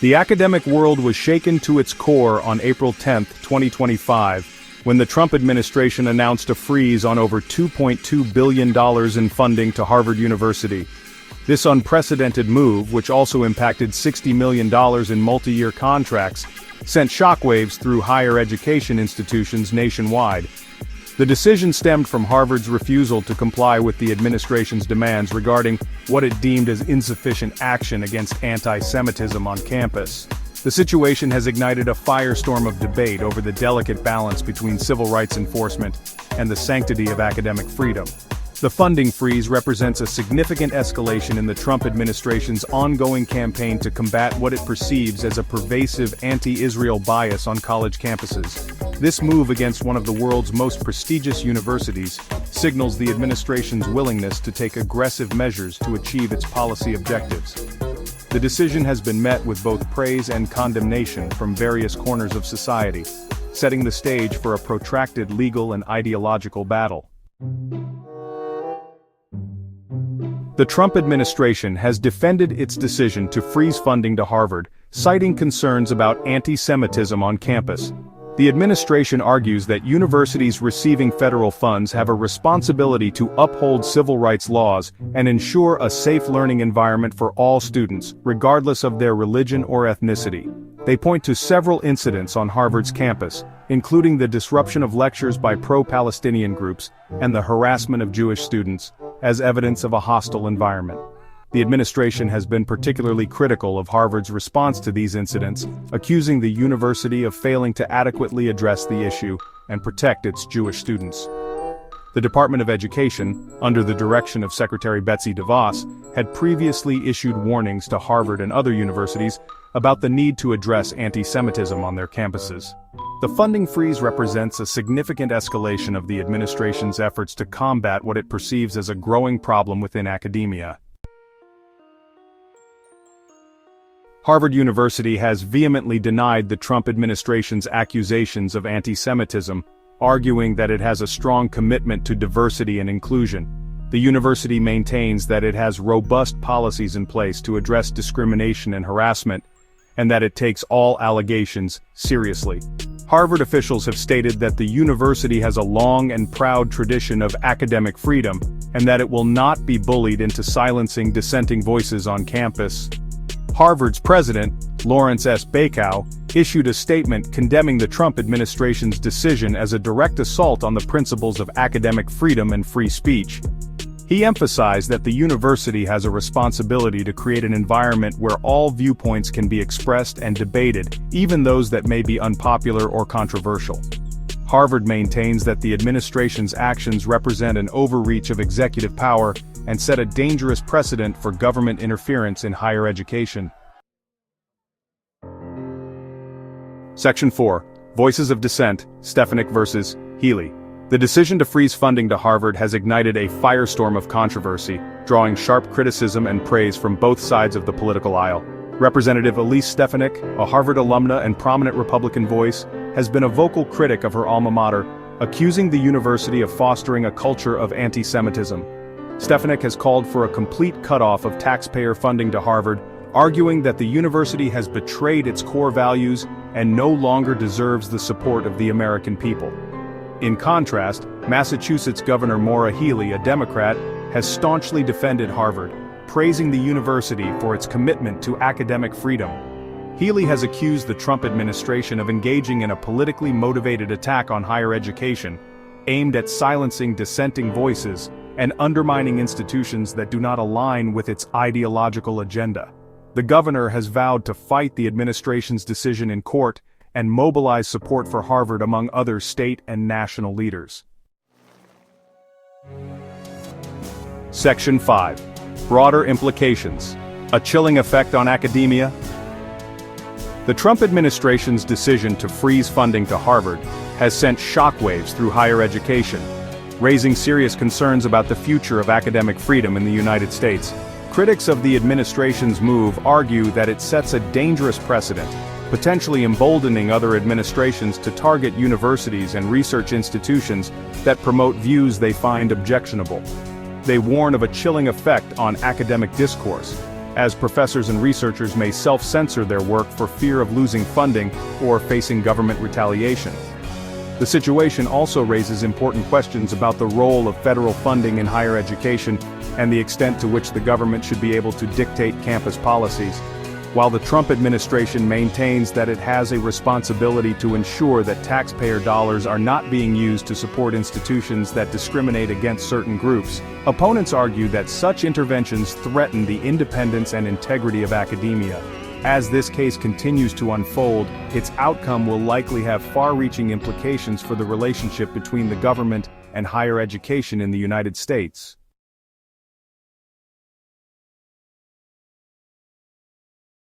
The academic world was shaken to its core on April 10, 2025, when the Trump administration announced a freeze on over $2.2 billion in funding to Harvard University. This unprecedented move, which also impacted $60 million in multi-year contracts, sent shockwaves through higher education institutions nationwide. The decision stemmed from Harvard's refusal to comply with the administration's demands regarding what it deemed as insufficient action against anti-Semitism on campus. The situation has ignited a firestorm of debate over the delicate balance between civil rights enforcement and the sanctity of academic freedom. The funding freeze represents a significant escalation in the Trump administration's ongoing campaign to combat what it perceives as a pervasive anti-Israel bias on college campuses. This move against one of the world's most prestigious universities signals the administration's willingness to take aggressive measures to achieve its policy objectives. The decision has been met with both praise and condemnation from various corners of society, setting the stage for a protracted legal and ideological battle. The Trump administration has defended its decision to freeze funding to Harvard, citing concerns about anti-Semitism on campus. The administration argues that universities receiving federal funds have a responsibility to uphold civil rights laws and ensure a safe learning environment for all students, regardless of their religion or ethnicity. They point to several incidents on Harvard's campus, including the disruption of lectures by pro-Palestinian groups and the harassment of Jewish students, as evidence of a hostile environment. The administration has been particularly critical of Harvard's response to these incidents, accusing the university of failing to adequately address the issue and protect its Jewish students. The Department of Education, under the direction of Secretary Betsy DeVos, had previously issued warnings to Harvard and other universities about the need to address anti-Semitism on their campuses. The funding freeze represents a significant escalation of the administration's efforts to combat what it perceives as a growing problem within academia. Harvard University has vehemently denied the Trump administration's accusations of anti-Semitism, arguing that it has a strong commitment to diversity and inclusion. The university maintains that it has robust policies in place to address discrimination and harassment, and that it takes all allegations seriously. Harvard officials have stated that the university has a long and proud tradition of academic freedom, and that it will not be bullied into silencing dissenting voices on campus. Harvard's president, Lawrence S. Bacow, issued a statement condemning the Trump administration's decision as a direct assault on the principles of academic freedom and free speech. He emphasized that the university has a responsibility to create an environment where all viewpoints can be expressed and debated, even those that may be unpopular or controversial. Harvard maintains that the administration's actions represent an overreach of executive power and set a dangerous precedent for government interference in higher education. Section 4. Voices of Dissent, Stefanik versus Healey. The decision to freeze funding to Harvard has ignited a firestorm of controversy, drawing sharp criticism and praise from both sides of the political aisle. Representative Elise Stefanik, a Harvard alumna and prominent Republican voice, has been a vocal critic of her alma mater, accusing the university of fostering a culture of anti-Semitism. Stefanik has called for a complete cutoff of taxpayer funding to Harvard, arguing that the university has betrayed its core values and no longer deserves the support of the American people. In contrast, Massachusetts Governor Maura Healey, a Democrat, has staunchly defended Harvard, praising the university for its commitment to academic freedom. Healey has accused the Trump administration of engaging in a politically motivated attack on higher education, aimed at silencing dissenting voices and undermining institutions that do not align with its ideological agenda. The governor has vowed to fight the administration's decision in court and mobilize support for Harvard among other state and national leaders. Section 5. Broader implications. A chilling effect on academia. The Trump administration's decision to freeze funding to Harvard has sent shockwaves through higher education, raising serious concerns about the future of academic freedom in the United States. Critics of the administration's move argue that it sets a dangerous precedent, potentially emboldening other administrations to target universities and research institutions that promote views they find objectionable. They warn of a chilling effect on academic discourse, as professors and researchers may self-censor their work for fear of losing funding or facing government retaliation. The situation also raises important questions about the role of federal funding in higher education and the extent to which the government should be able to dictate campus policies. While the Trump administration maintains that it has a responsibility to ensure that taxpayer dollars are not being used to support institutions that discriminate against certain groups, opponents argue that such interventions threaten the independence and integrity of academia. As this case continues to unfold, its outcome will likely have far-reaching implications for the relationship between the government and higher education in the United States.